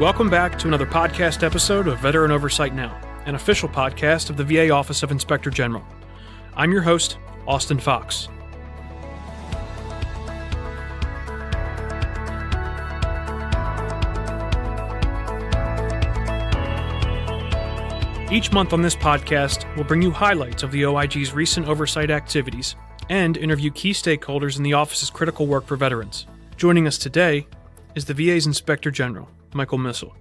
Welcome back to another podcast episode of Veteran Oversight Now, an official podcast of the VA Office of Inspector General. I'm your host, Austin Fox. Each month on this podcast, we'll bring you highlights of the OIG's recent oversight activities and interview key stakeholders in the office's critical work for veterans. Joining us today is the VA's Inspector General, Michael Missal,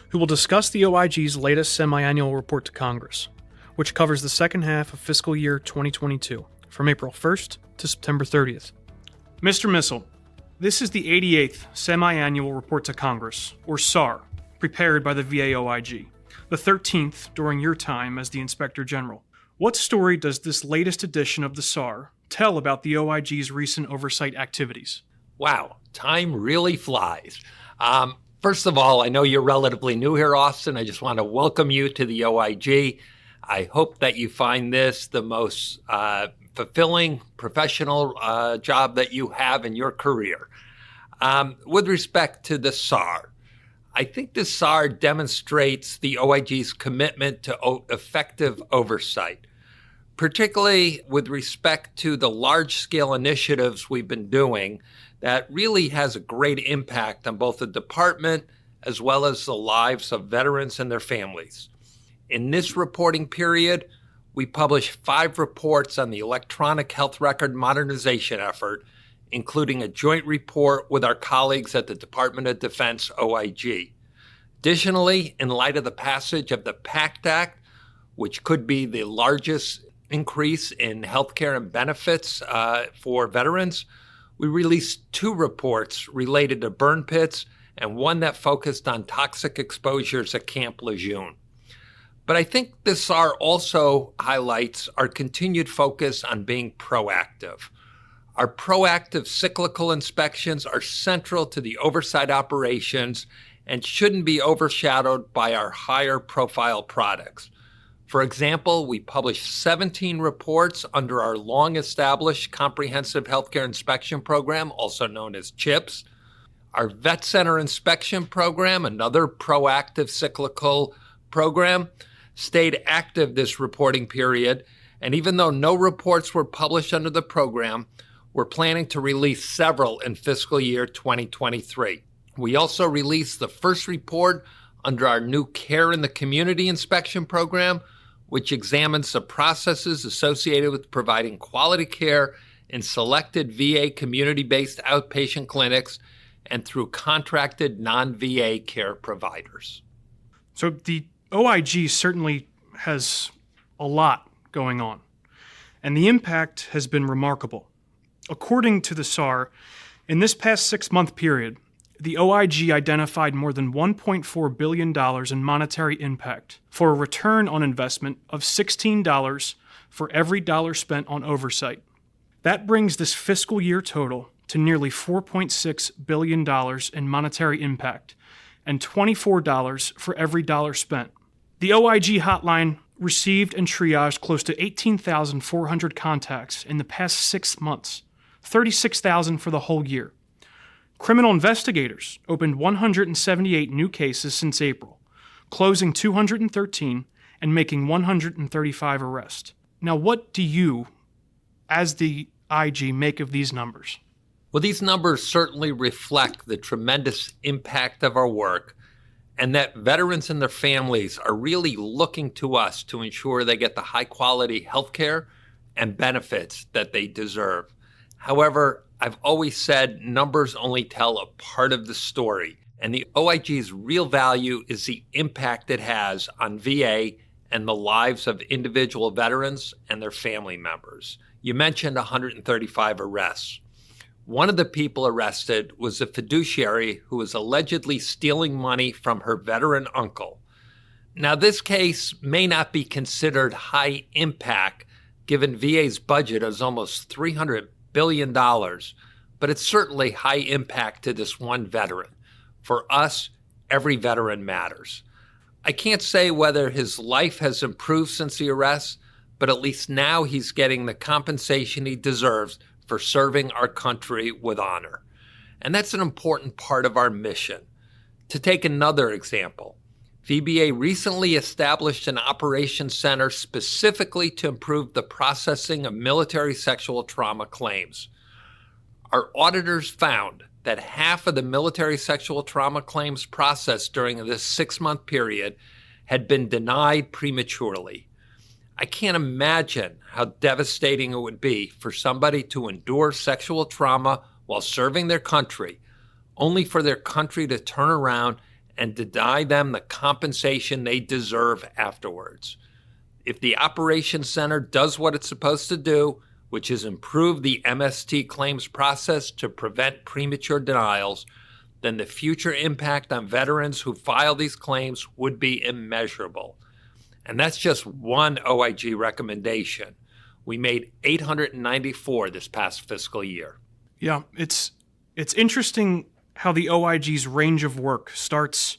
who will discuss the OIG's latest semi-annual report to Congress, which covers the second half of fiscal year 2022, from April 1st to September 30th. Mr. Missal, this is the 88th Semiannual Report to Congress, or SAR, prepared by the VA OIG, the 13th during your time as the Inspector General. What story does this latest edition of the SAR tell about the OIG's recent oversight activities? Wow, time really flies. First of all, I know you're relatively new here, Austin. I just want to welcome you to the OIG. I hope that you find this the most fulfilling professional job that you have in your career. With respect to the SAR, I think the SAR demonstrates the OIG's commitment to effective oversight, particularly with respect to the large-scale initiatives we've been doing that really has a great impact on both the department as well as the lives of veterans and their families. In this reporting period, we published 5 reports on the electronic health record modernization effort, including a joint report with our colleagues at the Department of Defense OIG. Additionally, in light of the passage of the PACT Act, which could be the largest increase in healthcare and benefits for veterans, we released 2 reports related to burn pits and one that focused on toxic exposures at Camp Lejeune. But I think this SAR also highlights our continued focus on being proactive. Our proactive cyclical inspections are central to the oversight operations and shouldn't be overshadowed by our higher profile products. For example, we published 17 reports under our long-established Comprehensive Healthcare Inspection Program, also known as CHIPS. Our Vet Center Inspection Program, another proactive cyclical program, stayed active this reporting period, and even though no reports were published under the program, we're planning to release several in fiscal year 2023. We also released the first report under our new Care in the Community Inspection Program, which examines the processes associated with providing quality care in selected VA community-based outpatient clinics and through contracted non-VA care providers. So the OIG certainly has a lot going on, and the impact has been remarkable. According to the SAR, in this past 6-month period, the OIG identified more than $1.4 billion in monetary impact for a return on investment of $16 for every dollar spent on oversight. That brings this fiscal year total to nearly $4.6 billion in monetary impact and $24 for every dollar spent. The OIG hotline received and triaged close to 18,400 contacts in the past 6 months, 36,000 for the whole year. Criminal investigators opened 178 new cases since April, closing 213 and making 135 arrests. Now, what do you, as the IG, make of these numbers? Well, these numbers certainly reflect the tremendous impact of our work and that veterans and their families are really looking to us to ensure they get the high-quality health care and benefits that they deserve. However, I've always said numbers only tell a part of the story, and the OIG's real value is the impact it has on VA and the lives of individual veterans and their family members. You mentioned 135 arrests. One of the people arrested was a fiduciary who was allegedly stealing money from her veteran uncle. Now, this case may not be considered high impact given VA's budget is almost $300 billion, but it's certainly high impact to this one veteran. For us, every veteran matters. I can't say whether his life has improved since the arrest, but at least now he's getting the compensation he deserves for serving our country with honor. And that's an important part of our mission, To take another example, VBA recently established an operations center specifically to improve the processing of military sexual trauma claims. Our auditors found that half of the military sexual trauma claims processed during this 6-month period had been denied prematurely. I can't imagine how devastating it would be for somebody to endure sexual trauma while serving their country, only for their country to turn around and deny them the compensation they deserve afterwards. If the Operations Center does what it's supposed to do, which is improve the MST claims process to prevent premature denials, then the future impact on veterans who file these claims would be immeasurable. And that's just one OIG recommendation. We made 894 this past fiscal year. Yeah, it's interesting how the OIG's range of work starts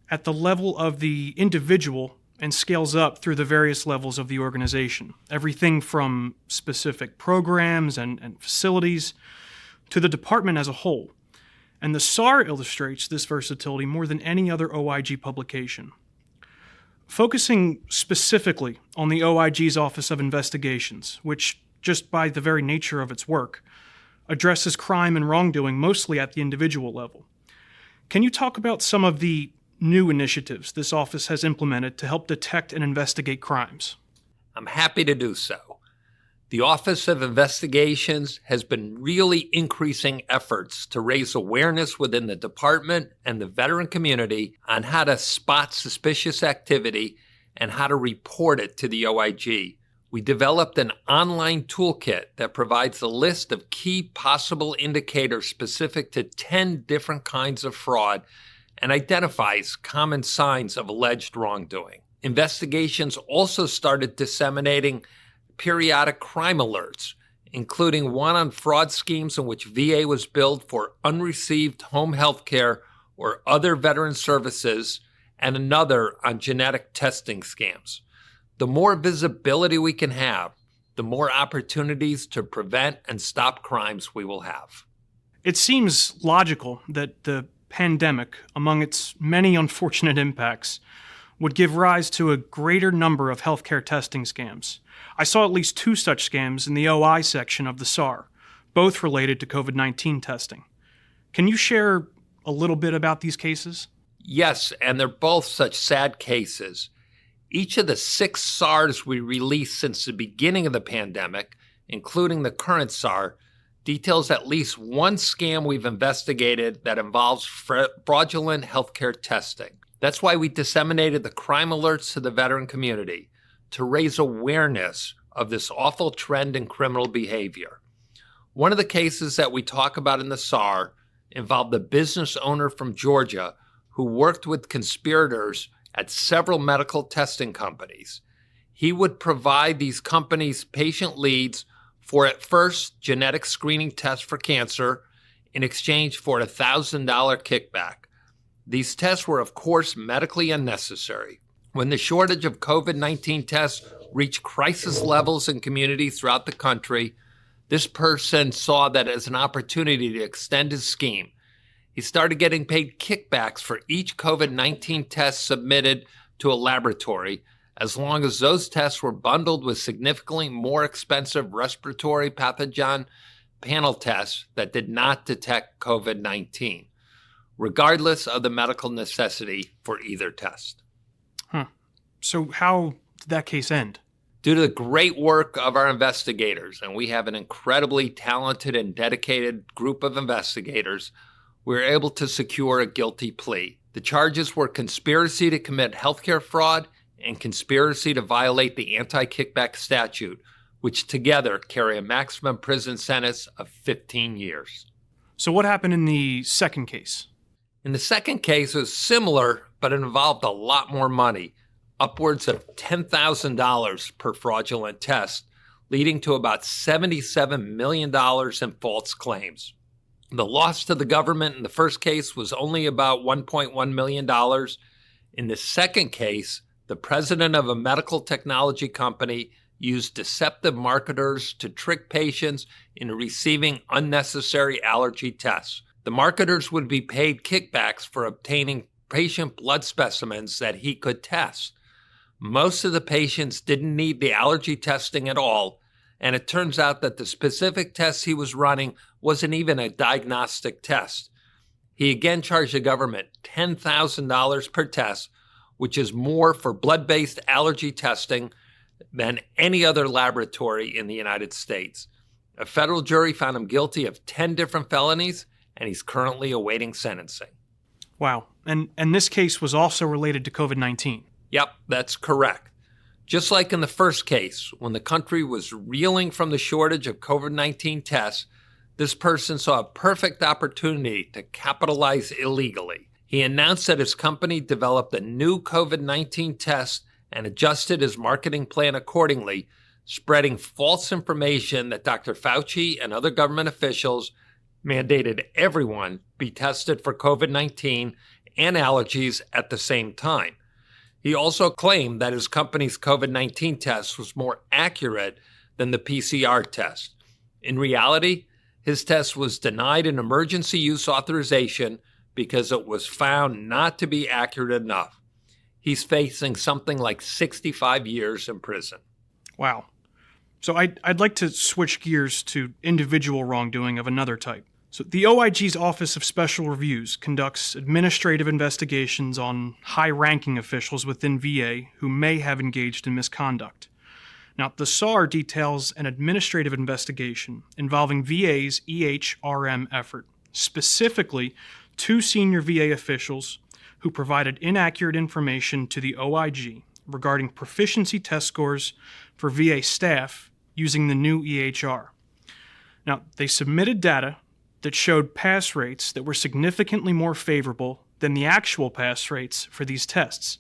at the level of the individual and scales up through the various levels of the organization. Everything from specific programs and facilities to the department as a whole. And the SAR illustrates this versatility more than any other OIG publication. Focusing specifically on the OIG's Office of Investigations, which, just by the very nature of its work, addresses crime and wrongdoing mostly at the individual level. Can you talk about some of the new initiatives this office has implemented to help detect and investigate crimes? I'm happy to do so. The Office of Investigations has been really increasing efforts to raise awareness within the department and the veteran community on how to spot suspicious activity and how to report it to the OIG. We developed an online toolkit that provides a list of key possible indicators specific to 10 different kinds of fraud and identifies common signs of alleged wrongdoing. Investigations also started disseminating periodic crime alerts, including one on fraud schemes in which VA was billed for unreceived home health care or other veteran services, and another on genetic testing scams. The more visibility we can have, the more opportunities to prevent and stop crimes we will have. It seems logical that the pandemic, among its many unfortunate impacts, would give rise to a greater number of healthcare testing scams. I saw at least 2 such scams in the OI section of the SAR, both related to COVID-19 testing. Can you share a little bit about these cases? Yes, and they're both such sad cases. Each of the 6 SARs we released since the beginning of the pandemic, including the current SAR, details at least one scam we've investigated that involves fraudulent healthcare testing. That's why we disseminated the crime alerts to the veteran community, to raise awareness of this awful trend in criminal behavior. One of the cases that we talk about in the SAR involved a business owner from Georgia who worked with conspirators at several medical testing companies. He would provide these companies patient leads for, at first, genetic screening tests for cancer in exchange for a $1,000 kickback. These tests were, of course, medically unnecessary. When the shortage of COVID-19 tests reached crisis levels in communities throughout the country, this person saw that as an opportunity to extend his scheme. He started getting paid kickbacks for each COVID-19 test submitted to a laboratory, as long as those tests were bundled with significantly more expensive respiratory pathogen panel tests that did not detect COVID-19, regardless of the medical necessity for either test. So how did that case end? Due to the great work of our investigators, and we have an incredibly talented and dedicated group of investigators, we were able to secure a guilty plea. The charges were conspiracy to commit healthcare fraud and conspiracy to violate the anti-kickback statute, which together carry a maximum prison sentence of 15 years. So what happened in the second case? In the second case, it was similar, but it involved a lot more money, upwards of $10,000 per fraudulent test, leading to about $77 million in false claims. The loss to the government in the first case was only about $1.1 million. In the second case, the president of a medical technology company used deceptive marketers to trick patients into receiving unnecessary allergy tests. The marketers would be paid kickbacks for obtaining patient blood specimens that he could test. Most of the patients didn't need the allergy testing at all, and it turns out that the specific test he was running wasn't even a diagnostic test. He again charged the government $10,000 per test, which is more for blood-based allergy testing than any other laboratory in the United States. A federal jury found him guilty of 10 different felonies, and he's currently awaiting sentencing. Wow. And this case was also related to COVID-19. Yep, that's correct. Just like in the first case, when the country was reeling from the shortage of COVID-19 tests, this person saw a perfect opportunity to capitalize illegally. He announced that his company developed a new COVID-19 test and adjusted his marketing plan accordingly, spreading false information that Dr. Fauci and other government officials mandated everyone be tested for COVID-19 and allergies at the same time. He also claimed that his company's COVID-19 test was more accurate than the PCR test. In reality, his test was denied an emergency use authorization because it was found not to be accurate enough. He's facing something like 65 years in prison. Wow. So I'd like to switch gears to individual wrongdoing of another type. So the OIG's Office of Special Reviews conducts administrative investigations on high-ranking officials within VA who may have engaged in misconduct. Now, the SAR details an administrative investigation involving VA's EHRM effort, specifically 2 senior VA officials who provided inaccurate information to the OIG regarding proficiency test scores for VA staff using the new EHR. Now, they submitted data that showed pass rates that were significantly more favorable than the actual pass rates for these tests.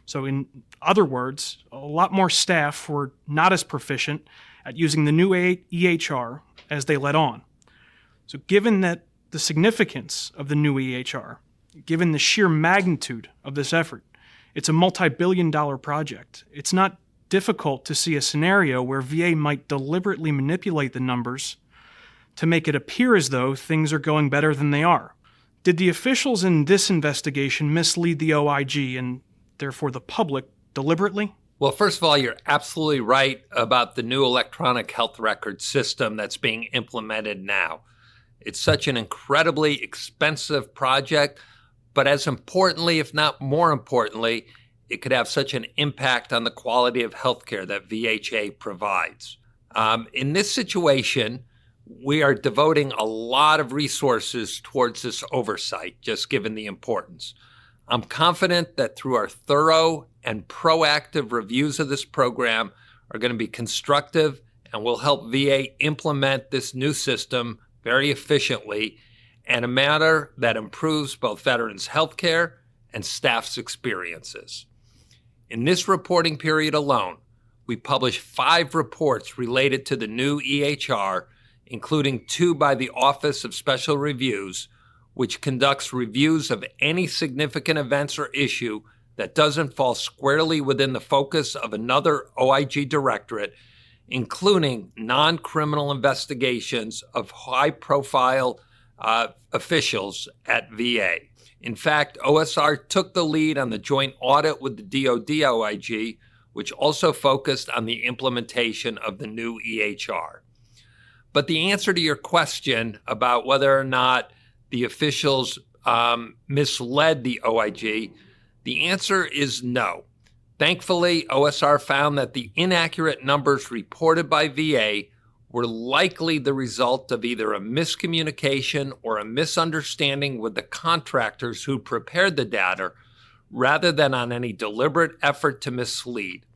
So in other words, a lot more staff were not as proficient at using the new EHR as they let on. So given that the significance of the new EHR, given the sheer magnitude of this effort, it's a multi-billion-dollar project. It's not difficult to see a scenario where VA might deliberately manipulate the numbers to make it appear as though things are going better than they are. Did the officials in this investigation mislead the OIG and therefore the public deliberately? Well, first of all, you're absolutely right about the new electronic health record system that's being implemented now. It's such an incredibly expensive project, but as importantly, if not more importantly, it could have such an impact on the quality of healthcare that VHA provides. In this situation, we are devoting a lot of resources towards this oversight, just given the importance. I'm confident that through our thorough and proactive reviews of this program are going to be constructive and will help VA implement this new system very efficiently in a manner that improves both veterans' health care and staff's experiences. In this reporting period alone, we published 5 reports related to the new EHR, including 2 by the Office of Special Reviews, which conducts reviews of any significant events or issue that doesn't fall squarely within the focus of another OIG directorate, including non-criminal investigations of high-profile officials at VA. In fact, OSR took the lead on the joint audit with the DoD OIG, which also focused on the implementation of the new EHR. But the answer to your question about whether or not the officials misled the OIG, the answer is no. Thankfully, OSR found that the inaccurate numbers reported by VA were likely the result of either a miscommunication or a misunderstanding with the contractors who prepared the data, rather than on any deliberate effort to mislead.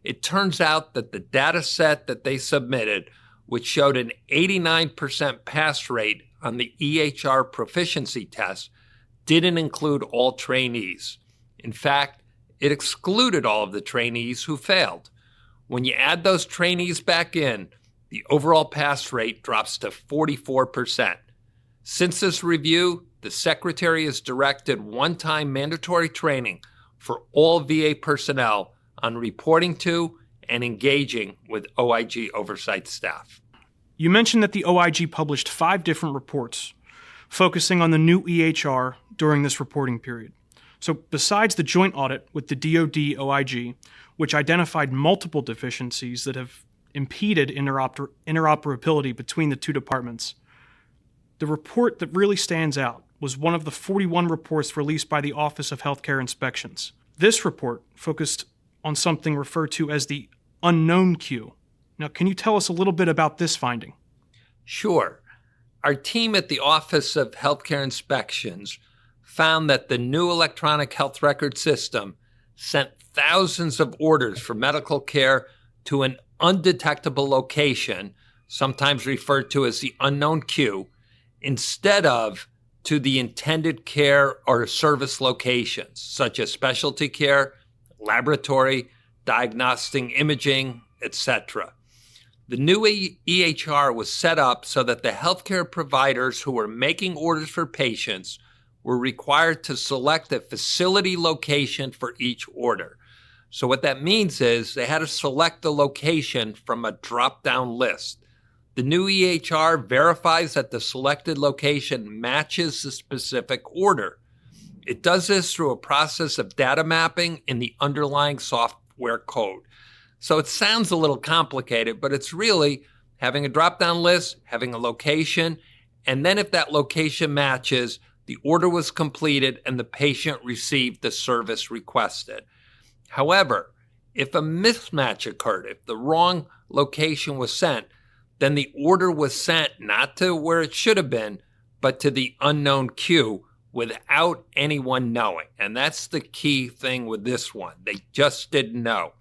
It turns out that the data set that they submitted, which showed an 89% pass rate on the EHR proficiency test, didn't include all trainees. In fact, it excluded all of the trainees who failed. When you add those trainees back in, the overall pass rate drops to 44%. Since this review, the Secretary has directed one-time mandatory training for all VA personnel on reporting to and engaging with OIG oversight staff. You mentioned that the OIG published 5 different reports. focusing on the new EHR during this reporting period. So besides the joint audit with the DoD OIG, which identified multiple deficiencies that have impeded interoperability between the two departments, the report that really stands out was one of the 41 reports released by the Office of Healthcare Inspections. This report focused on something referred to as the unknown queue. Now, can you tell us a little bit about this finding? Sure. Our team at the Office of Healthcare Inspections found that the new electronic health record system sent thousands of orders for medical care to an undetectable location, sometimes referred to as the unknown queue, instead of to the intended care or service locations, such as specialty care, laboratory, diagnostic imaging, etc. The new EHR was set up so that the healthcare providers who were making orders for patients were required to select a facility location for each order. So what that means is they had to select the location from a drop-down list. The new EHR verifies that the selected location matches the specific order. It does this through a process of data mapping in the underlying software code. So it sounds a little complicated, but it's really having a drop-down list, having a location, and then if that location matches, the order was completed and the patient received the service requested. However, if a mismatch occurred, if the wrong location was sent, then the order was sent not to where it should have been, but to the unknown queue without anyone knowing. And that's the key thing with this one. They just didn't know.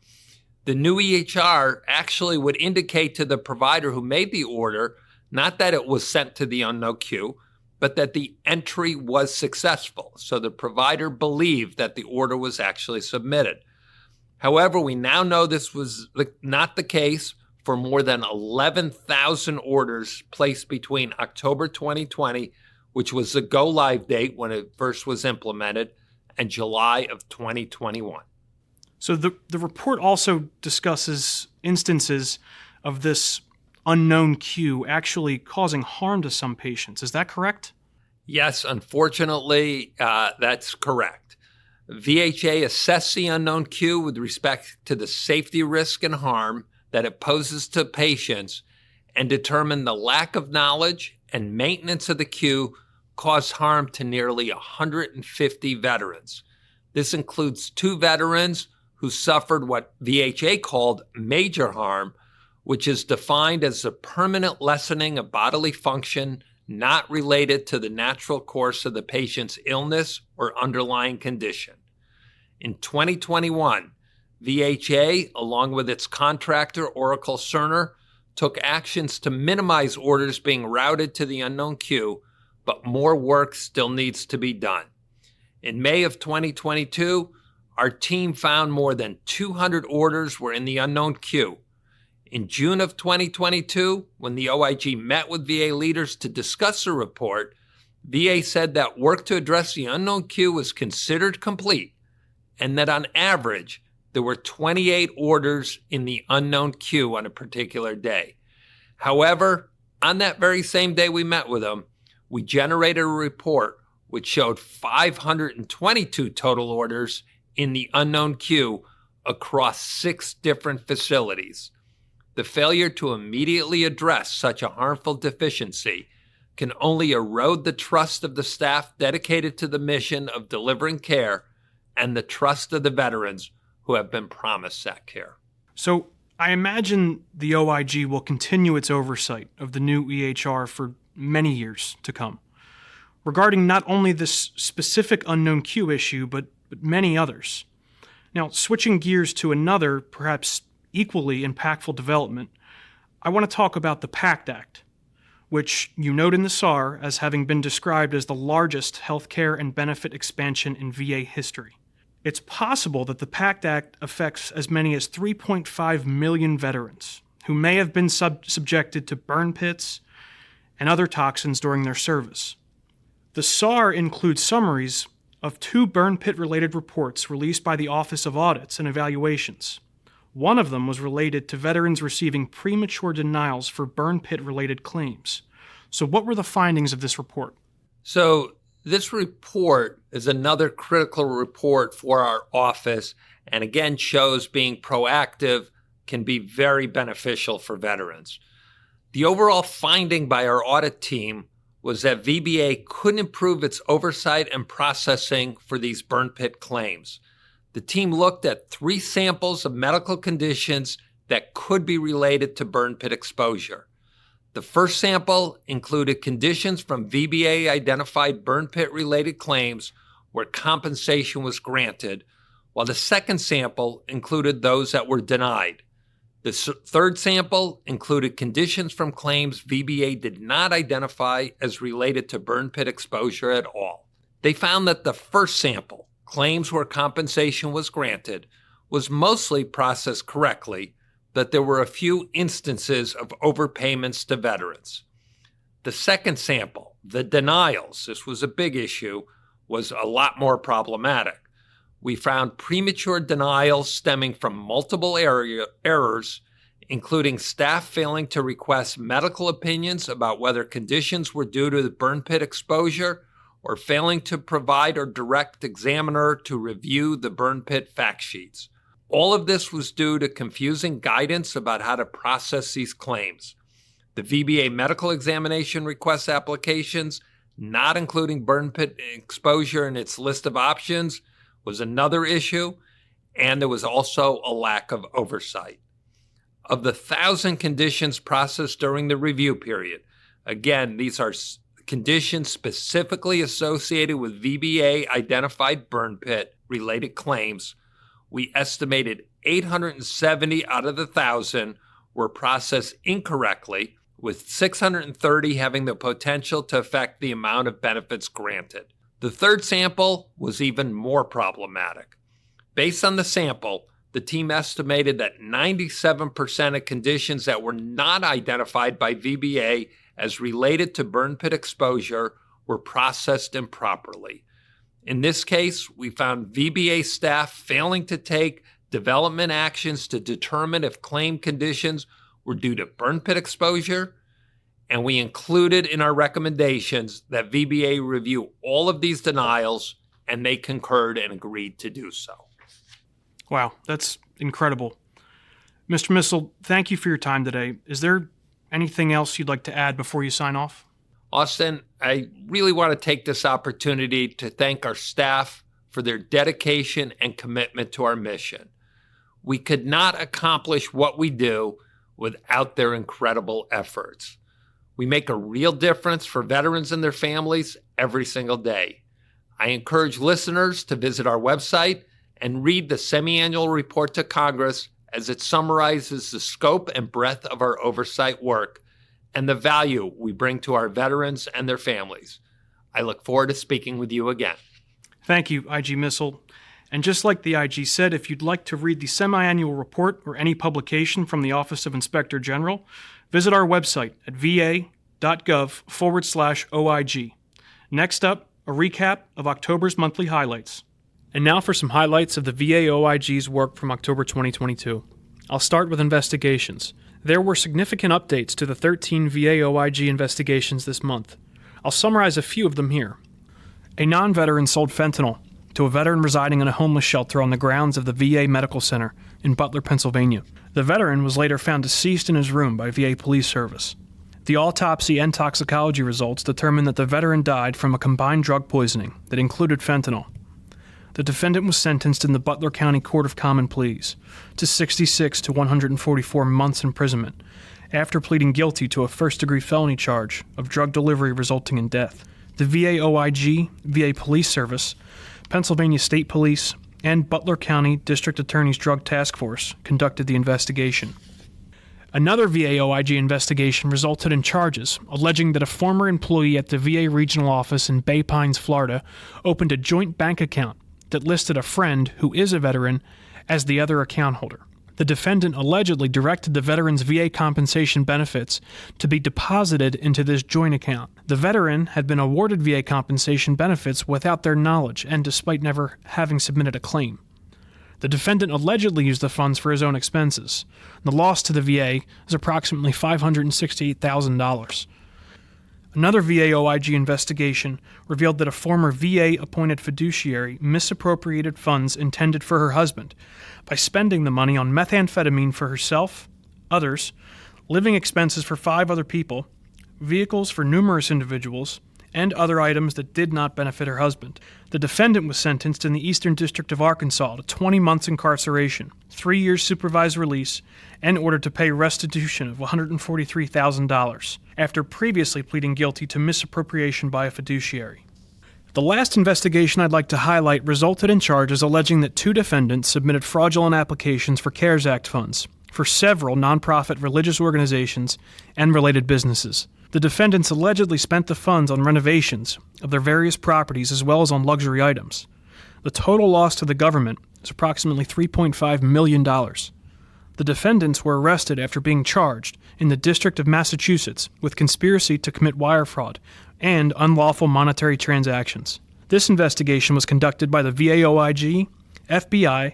The new EHR actually would indicate to the provider who made the order, not that it was sent to the unknown queue, but that the entry was successful. So the provider believed that the order was actually submitted. However, we now know this was not the case for more than 11,000 orders placed between October 2020, which was the go-live date when it first was implemented, and July of 2021. So the report also discusses instances of this unknown queue actually causing harm to some patients. Is that correct? Yes, unfortunately, that's correct. VHA assessed the unknown queue with respect to the safety risk and harm that it poses to patients and determined the lack of knowledge and maintenance of the queue caused harm to nearly 150 veterans. This includes 2 veterans who suffered what VHA called major harm, which is defined as the permanent lessening of bodily function not related to the natural course of the patient's illness or underlying condition. In 2021, VHA, along with its contractor Oracle Cerner, took actions to minimize orders being routed to the unknown queue, but more work still needs to be done. In May of 2022, our team found more than 200 orders were in the unknown queue. In June of 2022, when the OIG met with VA leaders to discuss the report, VA said that work to address the unknown queue was considered complete and that on average, there were 28 orders in the unknown queue on a particular day. However, on that very same day we met with them, we generated a report which showed 522 total orders in the unknown queue across 6 different facilities. The failure to immediately address such a harmful deficiency can only erode the trust of the staff dedicated to the mission of delivering care and the trust of the veterans who have been promised that care. So I imagine the OIG will continue its oversight of the new EHR for many years to come, regarding not only this specific unknown queue issue, but many others. Now, switching gears to another, perhaps equally impactful development, I want to talk about the PACT Act, which you note in the SAR as having been described as the largest healthcare and benefit expansion in VA history. It's possible that the PACT Act affects as many as 3.5 million veterans who may have been subjected to burn pits and other toxins during their service. The SAR includes summaries of 2 burn pit-related reports released by the Office of Audits and Evaluations. One of them was related to veterans receiving premature denials for burn pit-related claims. So what were the findings of this report? So this report is another critical report for our office, and again shows being proactive can be very beneficial for veterans. The overall finding by our audit team was that VBA couldn't improve its oversight and processing for these burn pit claims. The team looked at 3 samples of medical conditions that could be related to burn pit exposure. The first sample included conditions from VBA-identified burn pit-related claims where compensation was granted, while the second sample included those that were denied. The third sample included conditions from claims VBA did not identify as related to burn pit exposure at all. They found that the first sample, claims where compensation was granted, was mostly processed correctly, but there were a few instances of overpayments to veterans. The second sample, the denials, this was a big issue, was a lot more problematic. We found premature denials stemming from multiple errors, including staff failing to request medical opinions about whether conditions were due to the burn pit exposure, or failing to provide or direct examiner to review the burn pit fact sheets. All of this was due to confusing guidance about how to process these claims. The VBA medical examination request applications, not including burn pit exposure in its list of options, was another issue, and there was also a lack of oversight. Of the 1,000 conditions processed during the review period, again, these are conditions specifically associated with VBA-identified burn pit-related claims, we estimated 870 out of the 1,000 were processed incorrectly, with 630 having the potential to affect the amount of benefits granted. The third sample was even more problematic. Based on the sample, the team estimated that 97% of conditions that were not identified by VBA as related to burn pit exposure were processed improperly. In this case, we found VBA staff failing to take development actions to determine if claim conditions were due to burn pit exposure, and we included in our recommendations that VBA review all of these denials, and they concurred and agreed to do so. Wow, that's incredible. Mr. Missal, thank you for your time today. Is there anything else you'd like to add before you sign off? Austin, I really want to take this opportunity to thank our staff for their dedication and commitment to our mission. We could not accomplish what we do without their incredible efforts. We make a real difference for veterans and their families every single day. I encourage listeners to visit our website and read the Semiannual Report to Congress as it summarizes the scope and breadth of our oversight work and the value we bring to our veterans and their families. I look forward to speaking with you again. Thank you, IG Missal. And just like the IG said, if you'd like to read the Semiannual Report or any publication from the Office of Inspector General, visit our website at va.gov/OIG. Next up, a recap of October's monthly highlights. And now for some highlights of the VA OIG's work from October 2022. I'll start with investigations. There were significant updates to the 13 VA OIG investigations this month. I'll summarize a few of them here. A non-veteran sold fentanyl to a veteran residing in a homeless shelter on the grounds of the VA Medical Center in Butler, Pennsylvania. The veteran was later found deceased in his room by VA Police Service. The autopsy and toxicology results determined that the veteran died from a combined drug poisoning that included fentanyl. The defendant was sentenced in the Butler County Court of Common Pleas to 66 to 144 months imprisonment after pleading guilty to a first-degree felony charge of drug delivery resulting in death. The VA OIG, VA Police Service, Pennsylvania State Police, and Butler County District Attorney's Drug Task Force conducted the investigation. Another VA OIG investigation resulted in charges alleging that a former employee at the VA Regional Office in Bay Pines, Florida, opened a joint bank account that listed a friend who is a veteran as the other account holder. The defendant allegedly directed the veteran's VA compensation benefits to be deposited into this joint account. The veteran had been awarded VA compensation benefits without their knowledge and despite never having submitted a claim. The defendant allegedly used the funds for his own expenses. The loss to the VA is approximately $568,000. Another VA OIG investigation revealed that a former VA-appointed fiduciary misappropriated funds intended for her husband by spending the money on methamphetamine for herself, others, living expenses for 5 other people, vehicles for numerous individuals, and other items that did not benefit her husband. The defendant was sentenced in the Eastern District of Arkansas to 20 months incarceration, 3 years supervised release, and ordered to pay restitution of $143,000 after previously pleading guilty to misappropriation by a fiduciary. The last investigation I'd like to highlight resulted in charges alleging that 2 defendants submitted fraudulent applications for CARES Act funds for several nonprofit religious organizations and related businesses. The defendants allegedly spent the funds on renovations of their various properties as well as on luxury items. The total loss to the government is approximately $3.5 million. The defendants were arrested after being charged in the District of Massachusetts with conspiracy to commit wire fraud and unlawful monetary transactions. This investigation was conducted by the VA OIG, FBI,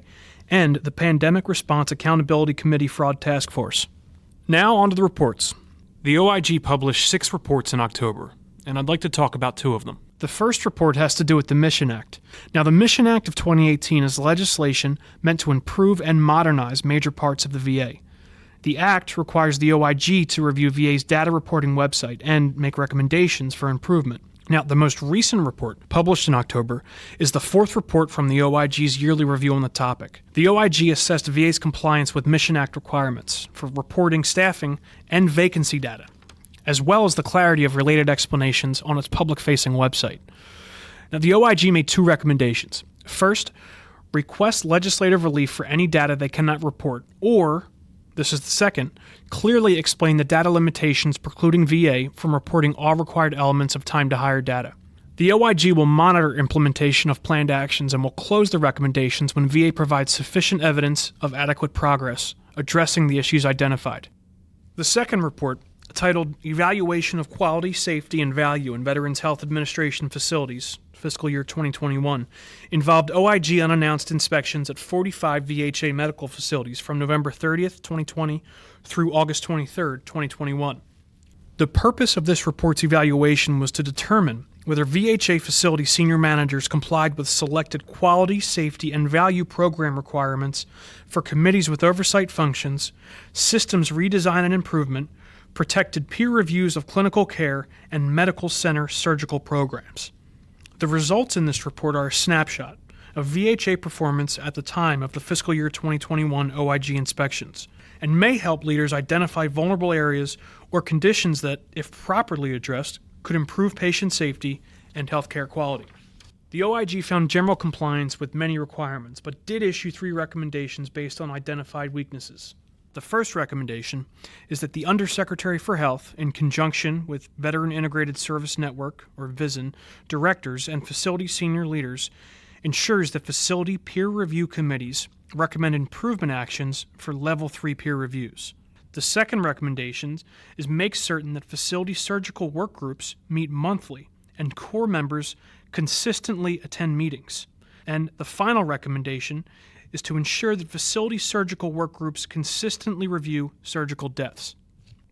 and the Pandemic Response Accountability Committee Fraud Task Force. Now on to the reports. The OIG published 6 reports in October, and I'd like to talk about 2 of them. The first report has to do with the Mission Act. Now, the Mission Act of 2018 is legislation meant to improve and modernize major parts of the VA. The Act requires the OIG to review VA's data reporting website and make recommendations for improvement. Now, the most recent report, published in October, is the 4th report from the OIG's yearly review on the topic. The OIG assessed VA's compliance with Mission Act requirements for reporting staffing and vacancy data, as well as the clarity of related explanations on its public-facing website. Now, the OIG made 2 recommendations. First, request legislative relief for any data they cannot report, or, this is the second, clearly explain the data limitations precluding VA from reporting all required elements of time-to-hire data. The OIG will monitor implementation of planned actions and will close the recommendations when VA provides sufficient evidence of adequate progress addressing the issues identified. The second report, titled Evaluation of Quality, Safety, and Value in Veterans Health Administration Facilities, fiscal year 2021, involved OIG unannounced inspections at 45 VHA medical facilities from November 30th, 2020 through August 23rd, 2021. The purpose of this report's evaluation was to determine whether VHA facility senior managers complied with selected quality, safety, and value program requirements for committees with oversight functions, systems redesign and improvement, protected peer reviews of clinical care, and medical center surgical programs. The results in this report are a snapshot of VHA performance at the time of the fiscal year 2021 OIG inspections, and may help leaders identify vulnerable areas or conditions that, if properly addressed, could improve patient safety and healthcare quality. The OIG found general compliance with many requirements, but did issue 3 recommendations based on identified weaknesses. The first recommendation is that the Undersecretary for Health, in conjunction with Veteran Integrated Service Network, or VISN, directors and facility senior leaders, ensures that facility peer review committees recommend improvement actions for Level 3 peer reviews. The second recommendation is make certain that facility surgical work groups meet monthly and core members consistently attend meetings. And the final recommendation is to ensure that facility surgical work groups consistently review surgical deaths.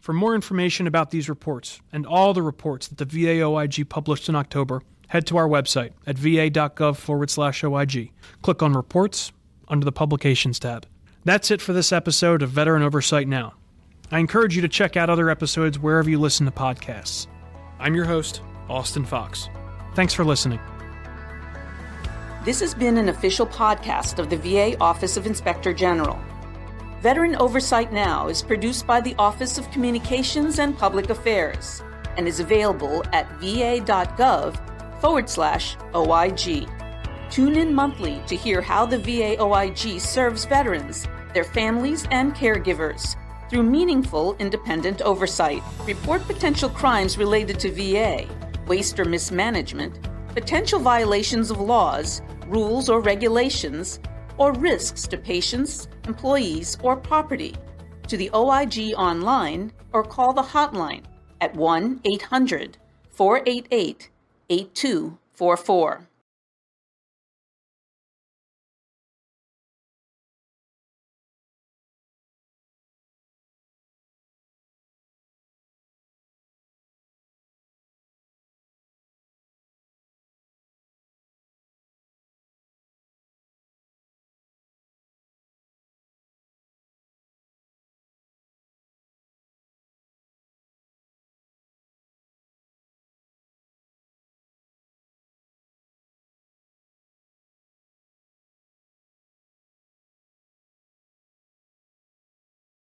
For more information about these reports and all the reports that the VA OIG published in October, head to our website at va.gov/OIG. Click on Reports under the Publications tab. That's it for this episode of Veteran Oversight Now. I encourage you to check out other episodes wherever you listen to podcasts. I'm your host, Austin Fox. Thanks for listening. This has been an official podcast of the VA Office of Inspector General. Veteran Oversight Now is produced by the Office of Communications and Public Affairs and is available at va.gov/OIG. Tune in monthly to hear how the VA OIG serves veterans, their families, and caregivers through meaningful, independent oversight. Report potential crimes related to VA, waste or mismanagement, potential violations of laws, rules or regulations, or risks to patients, employees, or property to the OIG online or call the hotline at 1-800-488-8244.